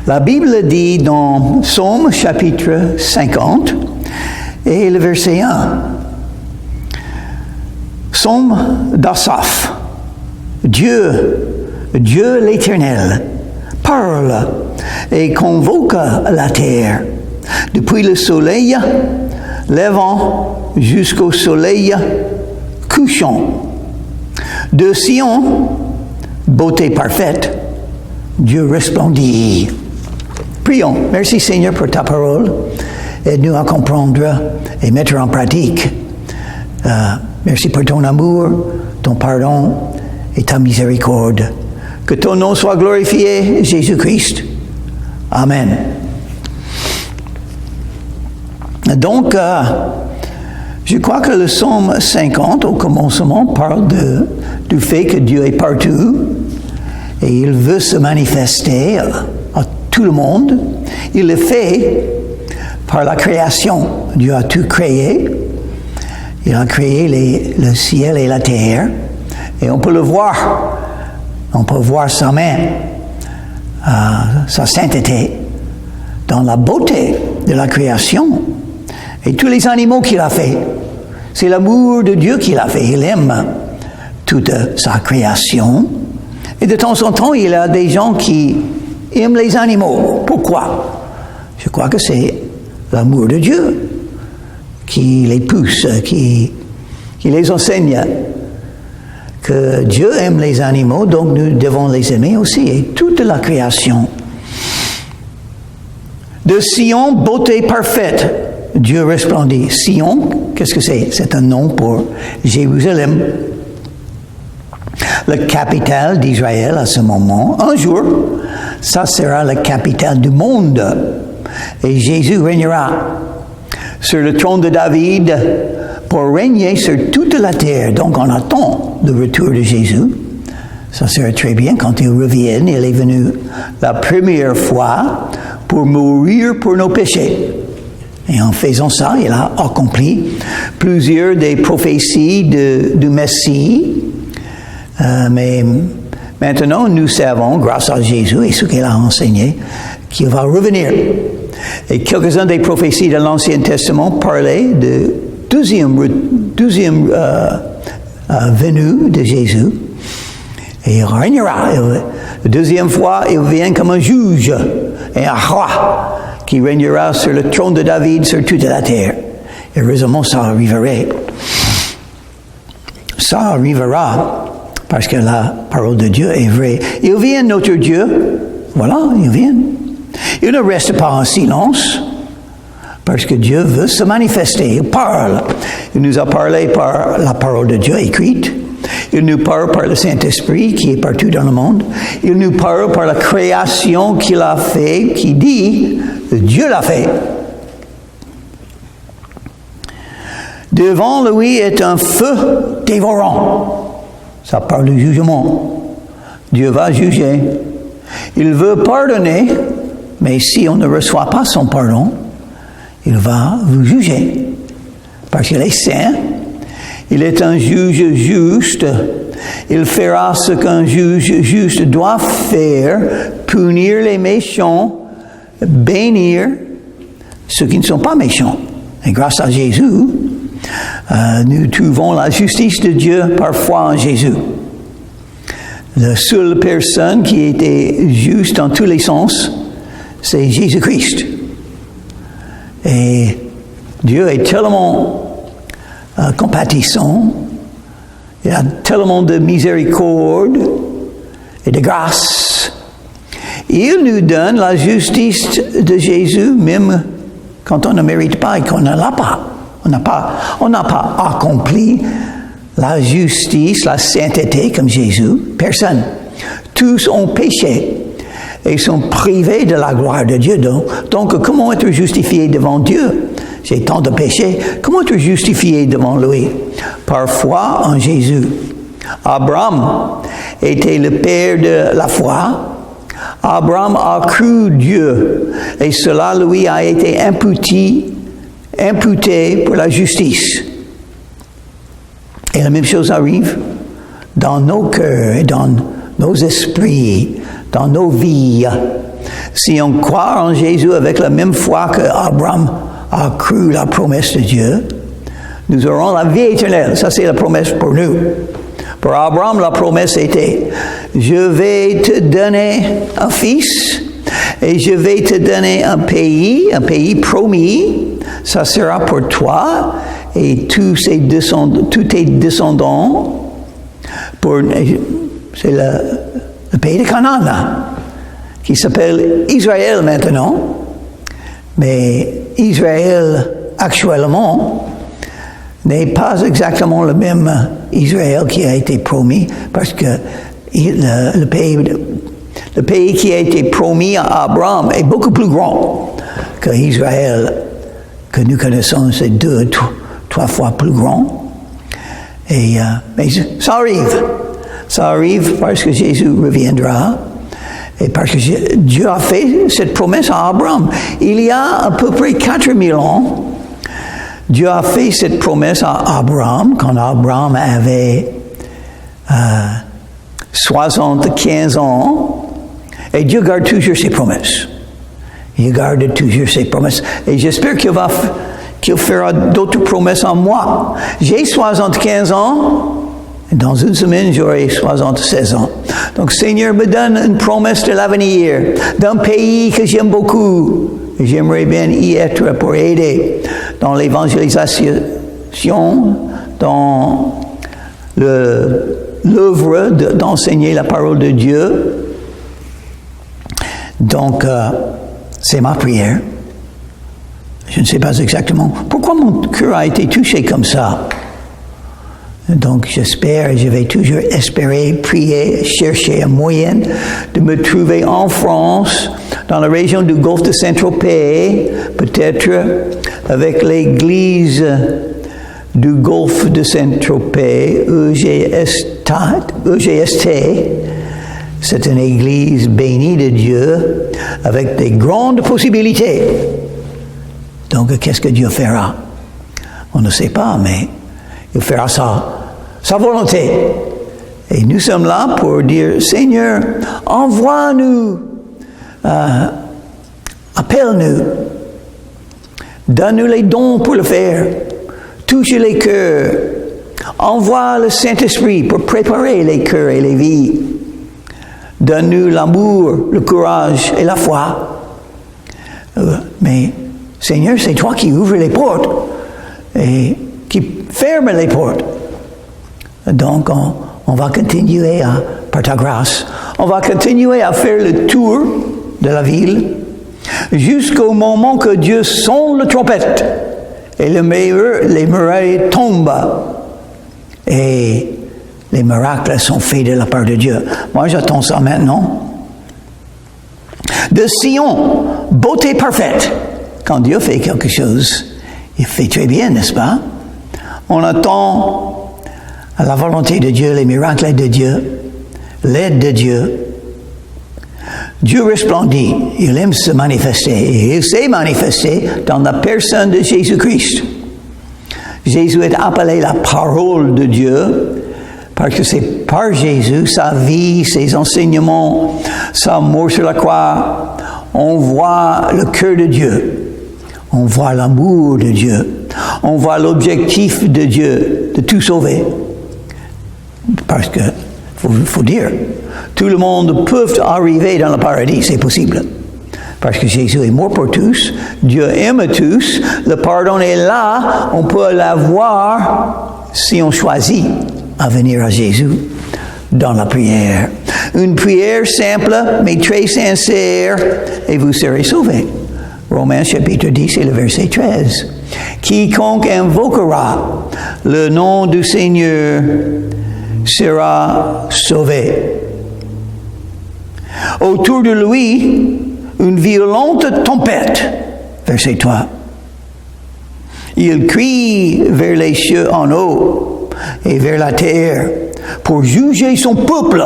La Bible dit dans Psaume chapitre 50 et le verset 1. Psaume d'Asaph. Dieu l'Éternel, parle et convoque la terre. Depuis le soleil levant jusqu'au soleil couchant. De Sion, beauté parfaite, Dieu resplendit. Prions. Merci Seigneur pour ta parole. Aide-nous à comprendre et mettre en pratique. Merci pour ton amour, ton pardon et ta miséricorde. Que ton nom soit glorifié, Jésus-Christ. Amen. Donc, je crois que le psaume 50, au commencement, parle du fait que Dieu est partout et il veut se manifester à tout le monde. Il le fait par la création. Dieu a tout créé. Il a créé le ciel et la terre. Et on peut le voir. On peut voir sa main, sa sainteté, dans la beauté de la création. Et tous les animaux qu'il a fait. C'est l'amour de Dieu qu'il a fait. Il aime toute sa création. Et de temps en temps, il y a des gens qui aiment les animaux. Pourquoi? Je crois que c'est l'amour de Dieu qui les pousse, qui les enseigne. Que Dieu aime les animaux, donc nous devons les aimer aussi, et toute la création. De Sion, beauté parfaite, Dieu resplendit. Sion, qu'est-ce que c'est? C'est un nom pour Jérusalem, la capitale d'Israël à ce moment. Un jour, ça sera la capitale du monde. Et Jésus régnera sur le trône de David pour régner sur toute la terre. Donc on attend le retour de Jésus. Ça sera très bien quand il revienne. Il est venu la première fois pour mourir pour nos péchés. Et en faisant ça, il a accompli plusieurs des prophéties du Messie. Mais maintenant, nous savons, grâce à Jésus et ce qu'il a enseigné, qu'il va revenir. Et quelques-uns des prophéties de l'Ancien Testament parlaient de deuxième venue de Jésus. Et il régnera. La deuxième fois, il vient comme un juge et un roi qui régnera sur le trône de David sur toute la terre. Heureusement, ça arriverait. Ça arrivera parce que la parole de Dieu est vraie. Il vient, notre Dieu. Voilà, il vient. Il ne reste pas en silence. Parce que Dieu veut se manifester. Il parle. Il nous a parlé par la parole de Dieu écrite. Il nous parle par le Saint-Esprit qui est partout dans le monde. Il nous parle par la création qu'il a fait, qui dit Dieu l'a fait. Devant lui est un feu dévorant. Ça parle du jugement. Dieu va juger. Il veut pardonner, mais si on ne reçoit pas son pardon, il va vous juger. Parce qu'il est saint. Il est un juge juste. Il fera ce qu'un juge juste doit faire, punir les méchants, bénir ceux qui ne sont pas méchants. Et grâce à Jésus, nous trouvons la justice de Dieu parfois en Jésus. La seule personne qui était juste dans tous les sens, c'est Jésus-Christ. Et Dieu est tellement compatissant, il a tellement de miséricorde et de grâce. Il nous donne la justice de Jésus même quand on ne mérite pas et qu'on ne l'a pas. On n'a pas accompli la justice, la sainteté comme Jésus. Personne. Tous ont péché et sont privés de la gloire de Dieu. Donc comment être justifié devant Dieu? J'ai tant de péchés. Comment être justifié devant lui? Par foi en Jésus. Abraham était le père de la foi. Abraham a cru Dieu et cela lui a été imputé pour la justice. Et la même chose arrive dans nos cœurs, dans nos esprits, dans nos vies. Si on croit en Jésus avec la même foi que Abraham a cru la promesse de Dieu, nous aurons la vie éternelle. Ça, c'est la promesse pour nous. Pour Abraham, la promesse était, je vais te donner un fils et je vais te donner un pays promis. Ça sera pour toi et tous tes descendants. C'est le pays de Canaan, là, qui s'appelle Israël maintenant. Mais Israël, actuellement, n'est pas exactement le même Israël qui a été promis, parce que le pays qui a été promis à Abraham est beaucoup plus grand que Israël que nous connaissons. C'est 2, 3 fois plus grand. Mais ça arrive parce que Jésus reviendra et parce que Dieu a fait cette promesse à Abraham. Il y a à peu près 4000 ans, Dieu a fait cette promesse à Abraham quand Abraham avait 75 ans, et Dieu garde toujours ses promesses. Il garde toujours ses promesses. Et j'espère qu'il fera d'autres promesses en moi. J'ai 75 ans, et dans une semaine j'aurai 76 ans. Donc Seigneur me donne une promesse de l'avenir, d'un pays que j'aime beaucoup. J'aimerais bien y être pour aider dans l'évangélisation, dans l'œuvre d'enseigner la parole de Dieu. Donc, c'est ma prière. Je ne sais pas exactement pourquoi mon cœur a été touché comme ça. Donc, j'espère, je vais toujours espérer, prier, chercher un moyen de me trouver en France, dans la région du Golfe de Saint-Tropez, peut-être avec l'église du Golfe de Saint-Tropez, EGST. C'est une église bénie de Dieu, avec des grandes possibilités. Donc, qu'est-ce que Dieu fera? On ne sait pas, mais il fera sa volonté. Et nous sommes là pour dire, Seigneur, envoie-nous, appelle-nous, donne-nous les dons pour le faire, touche les cœurs, envoie le Saint-Esprit pour préparer les cœurs et les vies, donne-nous l'amour, le courage et la foi. Mais Seigneur, c'est toi qui ouvres les portes et qui ferme les portes. Donc, on va continuer par ta grâce, on va continuer à faire le tour de la ville jusqu'au moment que Dieu sonne la trompette et les murailles tombent et les miracles sont faits de la part de Dieu. Moi, j'attends ça maintenant. De Sion, beauté parfaite. Quand Dieu fait quelque chose, il fait très bien, n'est-ce pas? On attend la volonté de Dieu, les miracles de Dieu, l'aide de Dieu. Dieu resplendit, il aime se manifester, et il s'est manifesté dans la personne de Jésus-Christ. Jésus est appelé la parole de Dieu, parce que c'est par Jésus, sa vie, ses enseignements, sa mort sur la croix, on voit le cœur de Dieu. On voit l'amour de Dieu. On voit l'objectif de Dieu de tout sauver. Parce que, faut dire, tout le monde peut arriver dans le paradis, c'est possible. Parce que Jésus est mort pour tous, Dieu aime tous, le pardon est là, on peut l'avoir si on choisit à venir à Jésus dans la prière. Une prière simple, mais très sincère, et vous serez sauvés. Romains chapitre 10 et le verset 13. Quiconque invoquera le nom du Seigneur sera sauvé. Autour de lui, une violente tempête. Verset 3. Il crie vers les cieux en haut et vers la terre pour juger son peuple.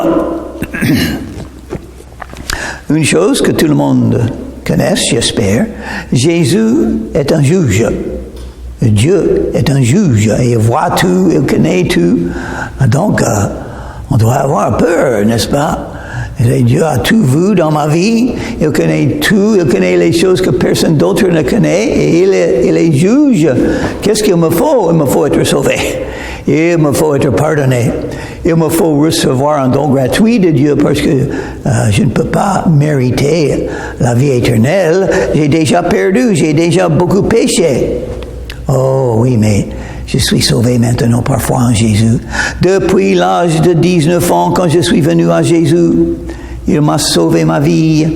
Une chose que tout le monde connaisse, j'espère, Jésus est un juge. Dieu est un juge et il voit tout, il connaît tout. Donc, on doit avoir peur, n'est-ce pas? Dieu a tout vu dans ma vie, il connaît tout, il connaît les choses que personne d'autre ne connaît, et il les juge. Qu'est-ce qu'il me faut? Il me faut être sauvé. Il me faut être pardonné. Il me faut recevoir un don gratuit de Dieu parce que je ne peux pas mériter la vie éternelle. J'ai déjà perdu, j'ai déjà beaucoup péché. Oh oui, mais je suis sauvé maintenant par foi en Jésus. Depuis l'âge de 19 ans, quand je suis venu à Jésus, il m'a sauvé ma vie.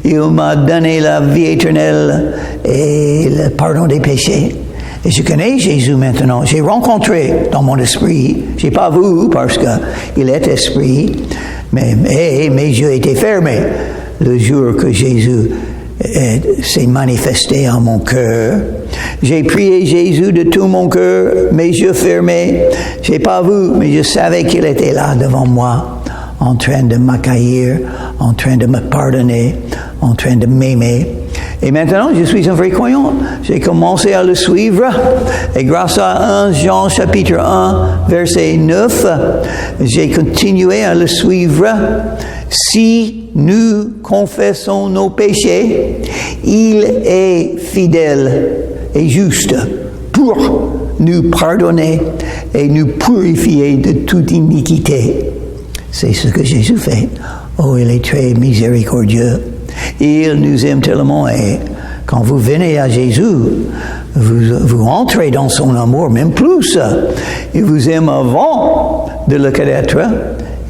Il m'a donné la vie éternelle et le pardon des péchés. Et je connais Jésus maintenant. J'ai rencontré dans mon esprit. Je n'ai pas vu parce qu'il est esprit. Mais mes yeux étaient fermés le jour que Jésus s'est manifesté en mon cœur. J'ai prié Jésus de tout mon cœur, mes yeux fermés. Je n'ai pas vu, mais je savais qu'il était là devant moi, en train de m'accueillir, en train de me pardonner, en train de m'aimer. Et maintenant, je suis un vrai croyant. J'ai commencé à le suivre. Et grâce à 1 Jean chapitre 1, verset 9, j'ai continué à le suivre. Si nous confessons nos péchés, il est fidèle et juste pour nous pardonner et nous purifier de toute iniquité. C'est ce que Jésus fait. Oh, il est très miséricordieux. Il nous aime tellement et quand vous venez à Jésus, vous entrez dans son amour, même plus. Il vous aime avant de le connaître.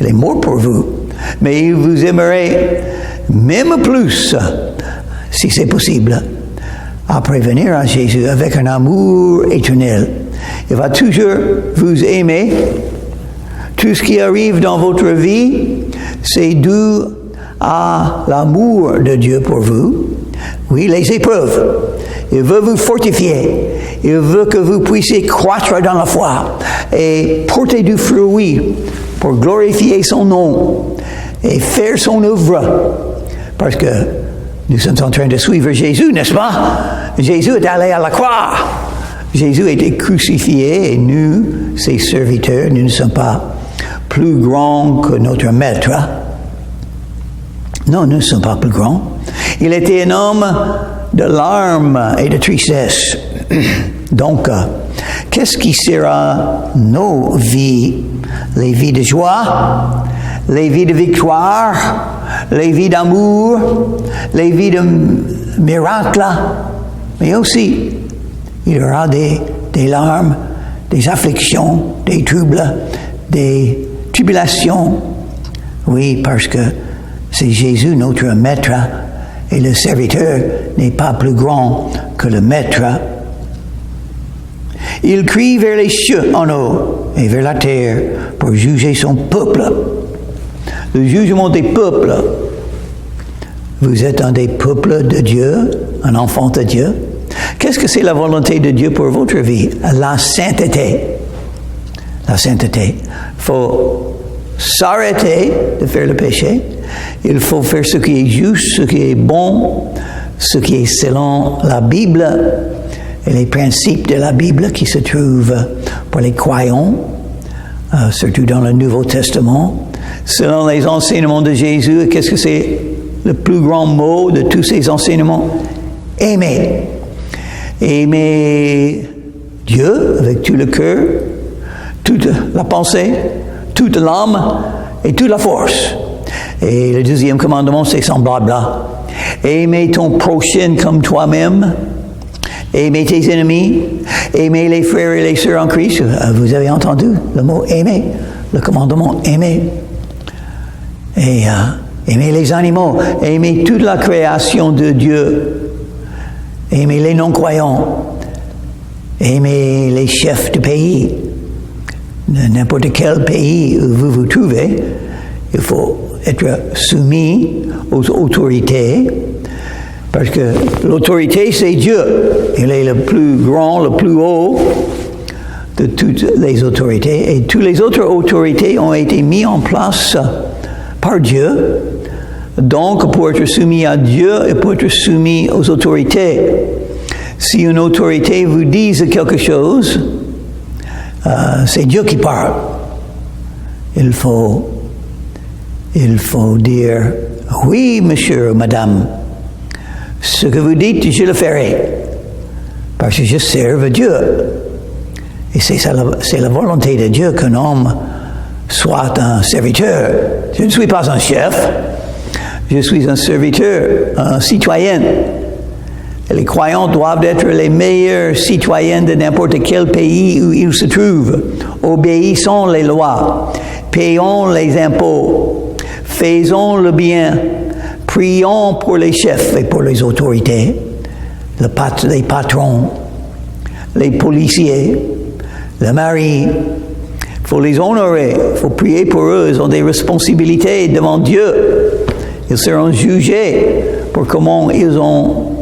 Il est mort pour vous. Mais il vous aimerait même plus, si c'est possible, après venir à Jésus avec un amour éternel. Il va toujours vous aimer. Tout ce qui arrive dans votre vie, c'est dû à l'amour de Dieu pour vous. Oui, les épreuves. Il veut vous fortifier. Il veut que vous puissiez croître dans la foi et porter du fruit pour glorifier son nom et faire son œuvre. Parce que nous sommes en train de suivre Jésus, n'est-ce pas? Jésus est allé à la croix. Jésus a été crucifié et nous, ses serviteurs, nous ne sommes pas plus grands que notre maître. Non, nous ne sommes pas plus grands. Il était un homme de larmes et de tristesse. Donc, qu'est-ce qui sera nos vies? Les vies de joie, les vies de victoire, les vies d'amour, les vies de miracles. Mais aussi, il y aura des larmes, des afflictions, des troubles, des tribulations. Oui, parce que c'est Jésus notre maître et le serviteur n'est pas plus grand que le maître. Il crie vers les cieux en haut et vers la terre pour juger son peuple. Le jugement des peuples. Vous êtes un des peuples de Dieu, un enfant de Dieu. Qu'est-ce que c'est la volonté de Dieu pour votre vie? La sainteté. La sainteté. Il faut s'arrêter de faire le péché. Il faut faire ce qui est juste, ce qui est bon, ce qui est selon la Bible et les principes de la Bible qui se trouvent pour les croyants, surtout dans le Nouveau Testament. Selon les enseignements de Jésus, qu'est-ce que c'est le plus grand mot de tous ces enseignements? Aimer. Aimer Dieu avec tout le cœur, toute la pensée, toute l'âme et toute la force. Et le deuxième commandement, c'est semblable là. Aimer ton prochain comme toi-même. Aimer tes ennemis. Aimer les frères et les sœurs en Christ. Vous avez entendu le mot aimer, le commandement aimer. Et aimer les animaux. Aimer toute la création de Dieu. Aimer les non-croyants. Aimer les chefs du pays. N'importe quel pays où vous vous trouvez, il faut être soumis aux autorités, parce que l'autorité, c'est Dieu. Il est le plus grand, le plus haut de toutes les autorités, et toutes les autres autorités ont été mises en place par Dieu. Donc, pour être soumis à Dieu et pour être soumis aux autorités, si une autorité vous dit quelque chose, c'est Dieu qui parle. Il faut il faut dire « Oui, monsieur ou madame, ce que vous dites, je le ferai, parce que je serve Dieu. » Et c'est la volonté de Dieu qu'un homme soit un serviteur. Je ne suis pas un chef, je suis un serviteur, un citoyen. Et les croyants doivent être les meilleurs citoyens de n'importe quel pays où ils se trouvent. Obéissons les lois, payons les impôts, faisons le bien, prions pour les chefs et pour les autorités, les patrons, les policiers, le mari. Il faut les honorer, il faut prier pour eux, ils ont des responsabilités devant Dieu. Ils seront jugés pour comment ils ont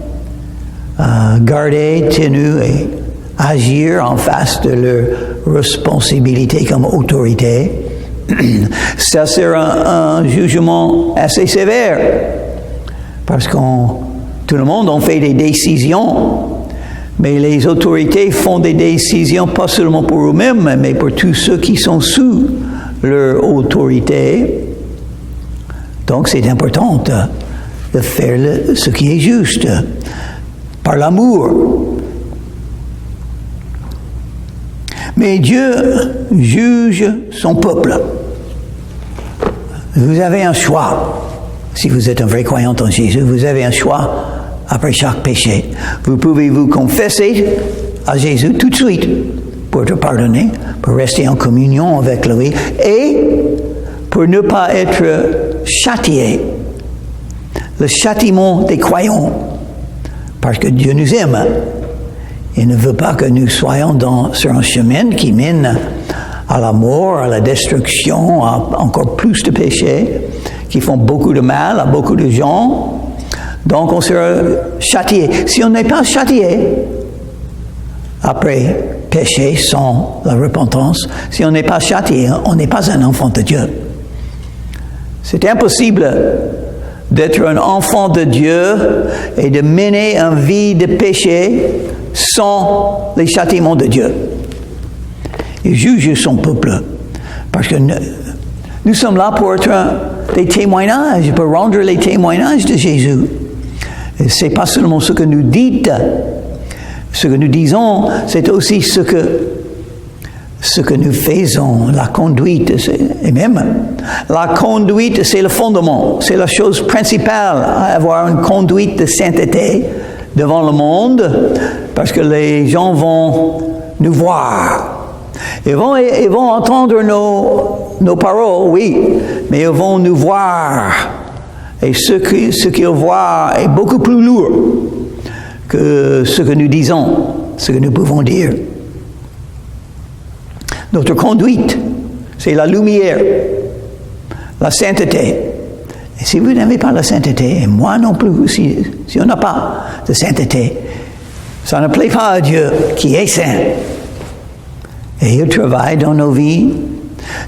gardé, tenu et agir en face de leurs responsabilités comme autorité. Ça sera un jugement assez sévère parce que tout le monde en fait des décisions, mais les autorités font des décisions pas seulement pour eux-mêmes, mais pour tous ceux qui sont sous leur autorité. Donc c'est important de faire ce qui est juste par l'amour. Mais Dieu juge son peuple. Vous avez un choix. Si vous êtes un vrai croyant en Jésus, vous avez un choix après chaque péché. Vous pouvez vous confesser à Jésus tout de suite pour te pardonner, pour rester en communion avec lui et pour ne pas être châtié. Le châtiment des croyants. Parce que Dieu nous aime. Il ne veut pas que nous soyons sur un chemin qui mène à la mort, à la destruction, à encore plus de péchés, qui font beaucoup de mal à beaucoup de gens. Donc on sera châtié. Si on n'est pas châtié, après péché sans la repentance, si on n'est pas châtié, on n'est pas un enfant de Dieu. C'est impossible d'être un enfant de Dieu et de mener une vie de péché sans les châtiments de Dieu. Il juge son peuple. Parce que nous sommes là pour être des témoignages, pour rendre les témoignages de Jésus. Et c'est pas seulement ce que nous dites, ce que nous disons, c'est aussi ce que nous faisons, la conduite, et même la conduite, c'est le fondement, c'est la chose principale, avoir une conduite de sainteté devant le monde, parce que les gens vont nous voir. Ils vont entendre nos paroles, oui, mais ils vont nous voir. Et ce qu'ils voient est beaucoup plus lourd que ce que nous disons, ce que nous pouvons dire. Notre conduite, c'est la lumière, la sainteté. Et si vous n'avez pas la sainteté, et moi non plus, si on n'a pas de sainteté, ça ne plaît pas à Dieu qui est saint. Et il travaille dans nos vies.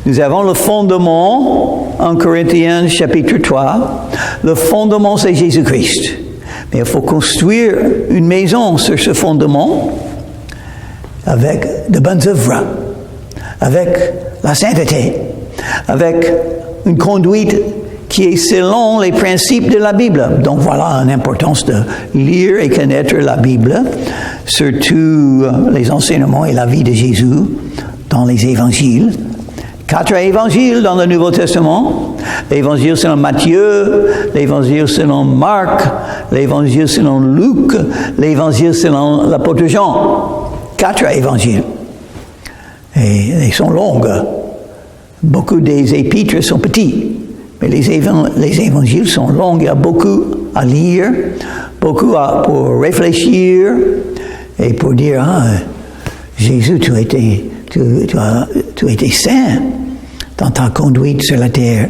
Nous avons le fondement, en Corinthiens chapitre 3, le fondement c'est Jésus-Christ. Mais il faut construire une maison sur ce fondement avec de bonnes œuvres, avec la sainteté, avec une conduite qui est selon les principes de la Bible. Donc voilà l'importance de lire et connaître la Bible, surtout les enseignements et la vie de Jésus dans les évangiles. 4 évangiles dans le Nouveau Testament. L'évangile selon Matthieu, l'évangile selon Marc, l'évangile selon Luc, l'évangile selon l'apôtre Jean. 4 évangiles. Et ils sont longues. Beaucoup des épîtres sont petits. Mais les évangiles sont longs. Il y a beaucoup à lire, beaucoup pour réfléchir et pour dire, Jésus, tu as été saint dans ta conduite sur la terre.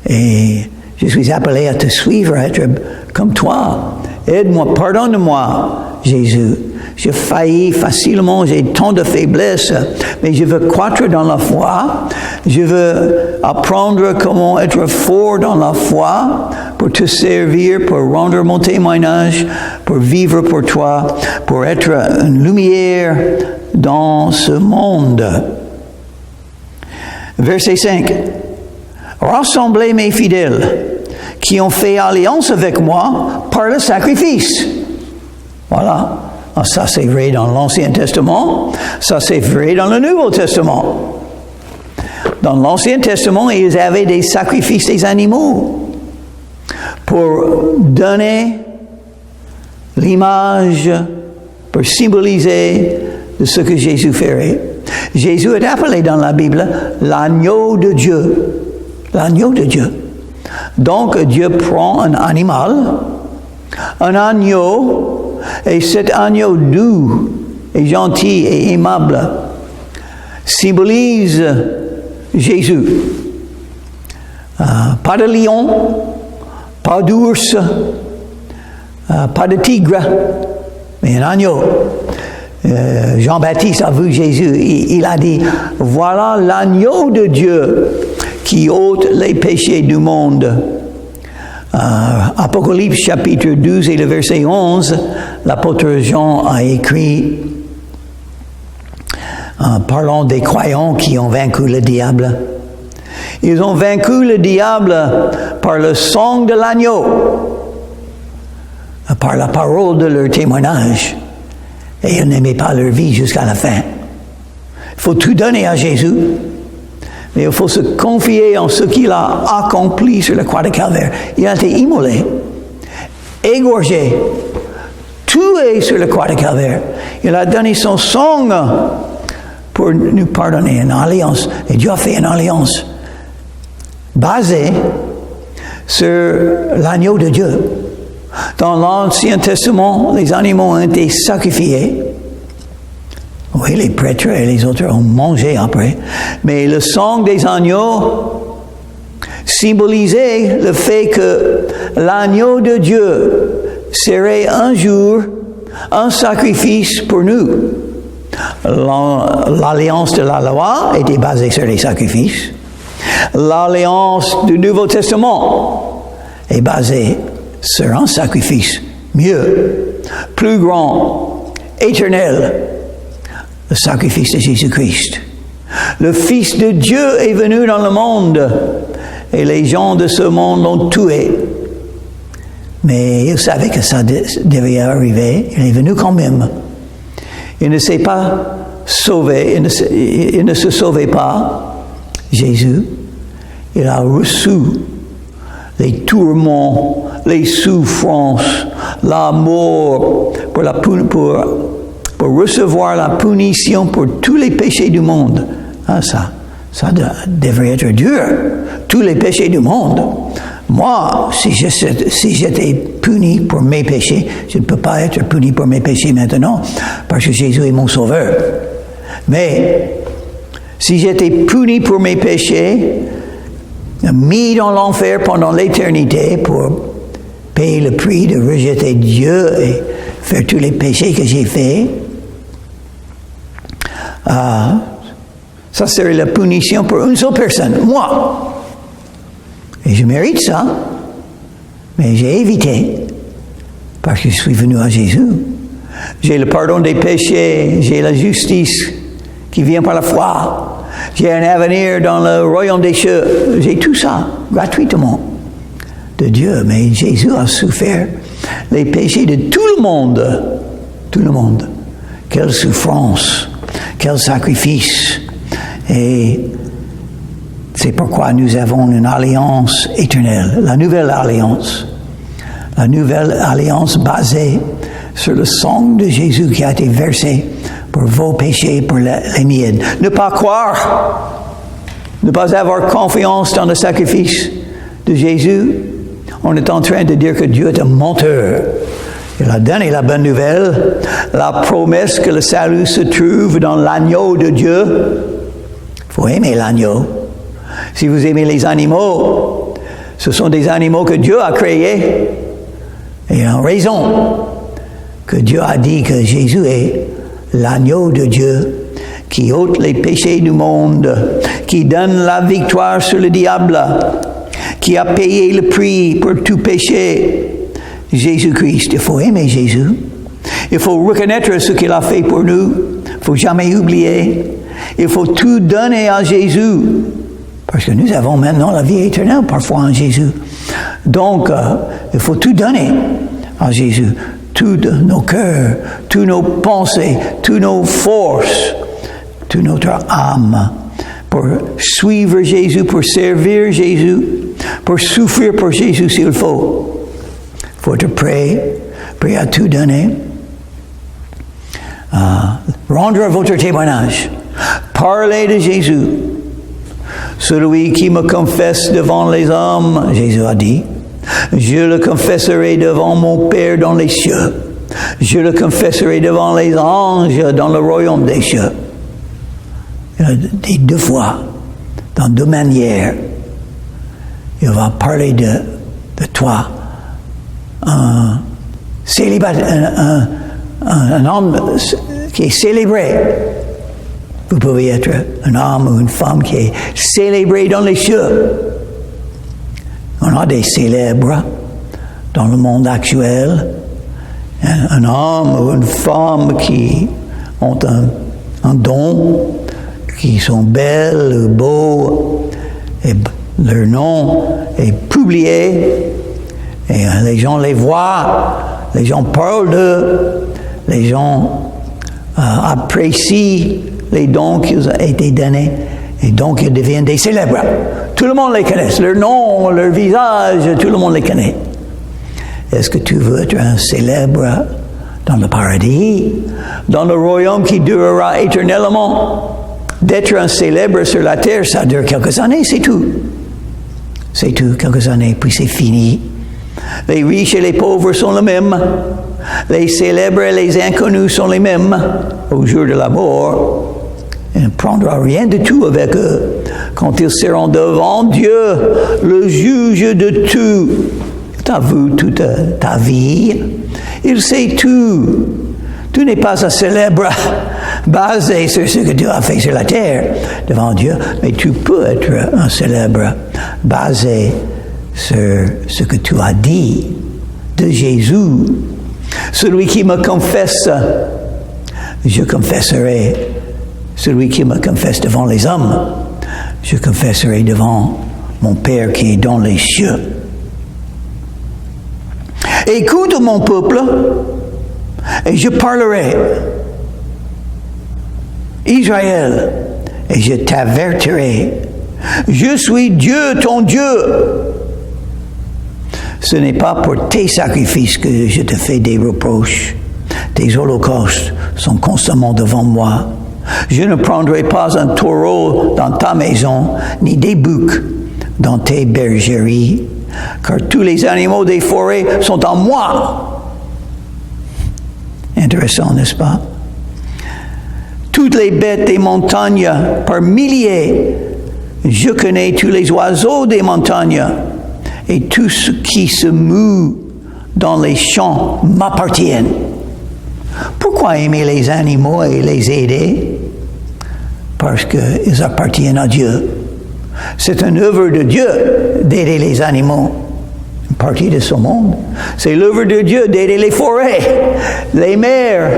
Et je suis appelé à te suivre, à être comme toi. Aide-moi, pardonne-moi, Jésus. Je faillis facilement, j'ai tant de faiblesses, mais je veux croître dans la foi. Je veux apprendre comment être fort dans la foi pour te servir, pour rendre mon témoignage, pour vivre pour toi, pour être une lumière dans ce monde. Verset 5. rassemblez mes fidèles qui ont fait alliance avec moi par le sacrifice. Voilà. Ça, c'est vrai dans l'Ancien Testament. Ça, c'est vrai dans le Nouveau Testament. Dans l'Ancien Testament, ils avaient des sacrifices des animaux pour donner l'image, pour symboliser de ce que Jésus ferait. Jésus est appelé dans la Bible l'agneau de Dieu. L'agneau de Dieu. Donc, Dieu prend un animal, un agneau, et cet agneau doux et gentil et aimable symbolise Jésus. Pas de lion, pas d'ours, pas de tigre, mais un agneau. Jean-Baptiste a vu Jésus, il a dit, voilà l'agneau de Dieu qui ôte les péchés du monde. Apocalypse chapitre 12 et le verset 11, l'apôtre Jean a écrit en parlant des croyants qui ont vaincu le diable. Ils ont vaincu le diable par le sang de l'agneau, par la parole de leur témoignage. Et ils n'aimaient pas leur vie jusqu'à la fin. Il faut tout donner à Jésus, mais il faut se confier en ce qu'il a accompli sur la croix de Calvaire. Il a été immolé, égorgé, tué sur la croix de Calvaire. Il a donné son sang pour nous pardonner, une alliance. Et Dieu a fait une alliance basée sur l'agneau de Dieu. Dans l'Ancien Testament, les animaux ont été sacrifiés. Oui, les prêtres et les autres ont mangé après. Mais le sang des agneaux symbolisait le fait que l'agneau de Dieu serait un jour un sacrifice pour nous. L'alliance de la loi était basée sur les sacrifices. L'alliance du Nouveau Testament est basée sur un sacrifice mieux, plus grand, éternel, le sacrifice de Jésus-Christ. Le Fils de Dieu est venu dans le monde et les gens de ce monde l'ont tué. Mais il savait que ça devait arriver. Il est venu quand même. Il ne s'est pas sauvé, il ne se sauvait pas, Jésus. Il a reçu les tourments, les souffrances, la mort pour recevoir la punition pour tous les péchés du monde. Ça devrait être dur. Tous les péchés du monde. Moi, si j'étais puni pour mes péchés, je ne peux pas être puni pour mes péchés maintenant, parce que Jésus est mon sauveur. Mais si j'étais puni pour mes péchés, mis dans l'enfer pendant l'éternité pour payer le prix de rejeter Dieu et faire tous les péchés que j'ai faits, ça serait la punition pour une seule personne, moi. Et je mérite ça, mais j'ai évité, parce que je suis venu à Jésus. J'ai le pardon des péchés, j'ai la justice qui vient par la foi. J'ai un avenir dans le royaume des cieux. J'ai tout ça, gratuitement, de Dieu. Mais Jésus a souffert les péchés de tout le monde. Tout le monde. Quelle souffrance, quel sacrifice. Et c'est pourquoi nous avons une alliance éternelle, la nouvelle alliance. La nouvelle alliance basée sur le sang de Jésus qui a été versé pour vos péchés, pour les miens. Ne pas croire, ne pas avoir confiance dans le sacrifice de Jésus, on est en train de dire que Dieu est un menteur. Il a donné la bonne nouvelle, la promesse que le salut se trouve dans l'agneau de Dieu. Il faut aimer l'agneau. Si vous aimez les animaux, ce sont des animaux que Dieu a créés. Et en raison que Dieu a dit que Jésus est l'agneau de Dieu qui ôte les péchés du monde, qui donne la victoire sur le diable, qui a payé le prix pour tout péché, Jésus-Christ. Il faut aimer Jésus. Il faut reconnaître ce qu'il a fait pour nous. Il ne faut jamais oublier. Il faut tout donner à Jésus Parce que nous avons maintenant la vie éternelle parfois en Jésus. Donc, il faut tout donner à Jésus. Tous nos cœurs, tous nos pensées, toutes nos forces, toute notre âme, pour suivre Jésus, pour servir Jésus, pour souffrir pour Jésus s'il faut. Il faut être prêt à tout donner. Rendre votre témoignage. Parlez de Jésus. Celui qui me confesse devant les hommes, Jésus a dit, je le confesserai devant mon Père dans les cieux. Je le confesserai devant les anges dans le royaume des cieux. Il a dit 2 fois, dans 2 manières. Il va parler de toi. Un célibataire, un homme qui est célébré. Vous pouvez être un homme ou une femme qui est célébré dans les cieux. On a des célèbres dans le monde actuel. Un homme ou une femme qui ont un don, qui sont belles, beaux, et leur nom est publié, et les gens les voient, les gens parlent d'eux, les gens apprécient les dons qui ont été donnés, et donc ils deviennent des célèbres. Tout le monde les connaît, leur nom, leur visage, tout le monde les connaît. Est-ce que tu veux être un célèbre dans le paradis, dans le royaume qui durera éternellement? D'être un célèbre sur la terre, ça dure quelques années, c'est tout. C'est tout, quelques années, puis c'est fini. Les riches et les pauvres sont les mêmes. Les célèbres et les inconnus sont les mêmes au jour de la mort. Il ne prendra rien de tout avec eux quand ils seront devant Dieu, le juge de tout. Tu as vu toute ta vie. Il sait tout. Tu n'es pas un célèbre basé sur ce que tu as fait sur la terre devant Dieu, mais tu peux être un célèbre basé sur ce que tu as dit de Jésus. Celui qui me confesse, je confesserai. Celui qui me confesse devant les hommes, je confesserai devant mon Père qui est dans les cieux. Écoute mon peuple, et je parlerai. Israël, et je t'avertirai. Je suis Dieu, ton Dieu. Ce n'est pas pour tes sacrifices que je te fais des reproches. Tes holocaustes sont constamment devant moi. Je ne prendrai pas un taureau dans ta maison, ni des boucs dans tes bergeries, car tous les animaux des forêts sont en moi. Intéressant, n'est-ce pas? Toutes les bêtes des montagnes par milliers, je connais tous les oiseaux des montagnes, et tout ce qui se meut dans les champs m'appartiennent. Pourquoi aimer les animaux et les aider? Parce qu'ils appartiennent à Dieu. C'est une œuvre de Dieu d'aider les animaux, une partie de ce monde. C'est l'œuvre de Dieu d'aider les forêts, les mers,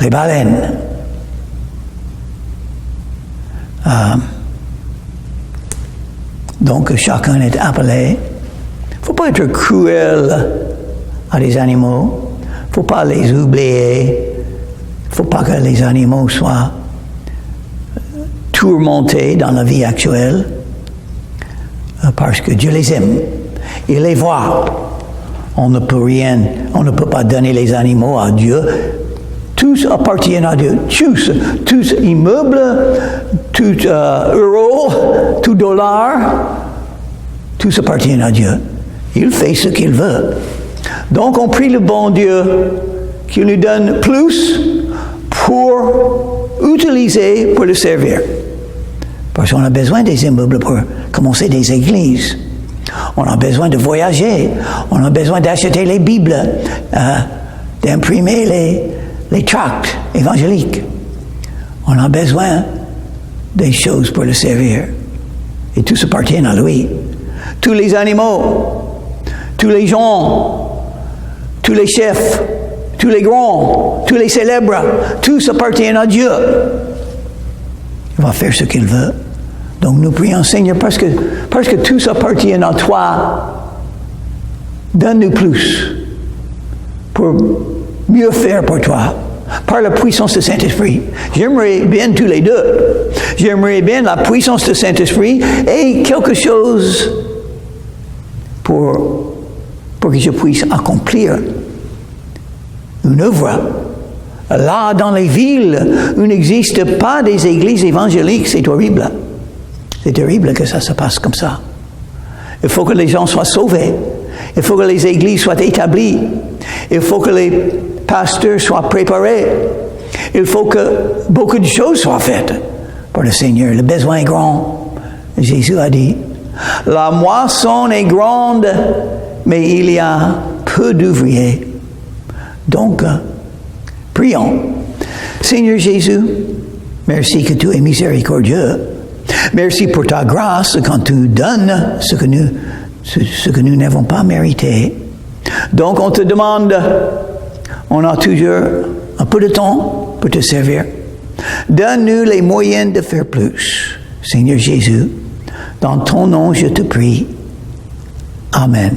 les baleines. Donc chacun est appelé. Il ne faut pas être cruel à des animaux. Il ne faut pas les oublier. Il ne faut pas que les animaux soient tourmentés dans la vie actuelle. Parce que Dieu les aime. Il les voit. On ne peut pas donner les animaux à Dieu. Tous appartiennent à Dieu. Tous immeubles, tout euro, tout dollar, tous appartiennent à Dieu. Il fait ce qu'il veut. Donc on prie le bon Dieu qu'il nous donne plus pour utiliser pour le servir. Parce qu'on a besoin des immeubles pour commencer des églises. On a besoin de voyager. On a besoin d'acheter les Bibles, d'imprimer les tracts évangéliques. On a besoin des choses pour le servir. Et tout appartient à lui. Tous les animaux, tous les gens, tous les chefs, tous les grands, tous les célèbres, tous appartiennent à Dieu. Il va faire ce qu'il veut. Donc nous prions, Seigneur, parce que tout ça appartient à toi, donne-nous plus pour mieux faire pour toi, par la puissance du Saint-Esprit. J'aimerais bien tous les deux. J'aimerais bien la puissance du Saint-Esprit et quelque chose pour que je puisse accomplir une œuvre. Là, dans les villes où il n'existe pas des églises évangéliques, c'est horrible. C'est terrible que ça se passe comme ça. Il faut que les gens soient sauvés. Il faut que les églises soient établies. Il faut que les pasteurs soient préparés. Il faut que beaucoup de choses soient faites pour le Seigneur. Le besoin est grand. Jésus a dit, la moisson est grande, mais il y a peu d'ouvriers. Donc, prions. Seigneur Jésus, merci que tu es miséricordieux. Merci pour ta grâce quand tu donnes ce que nous n'avons pas mérité. Donc on te demande, on a toujours un peu de temps pour te servir. Donne-nous les moyens de faire plus. Seigneur Jésus, dans ton nom je te prie. Amen.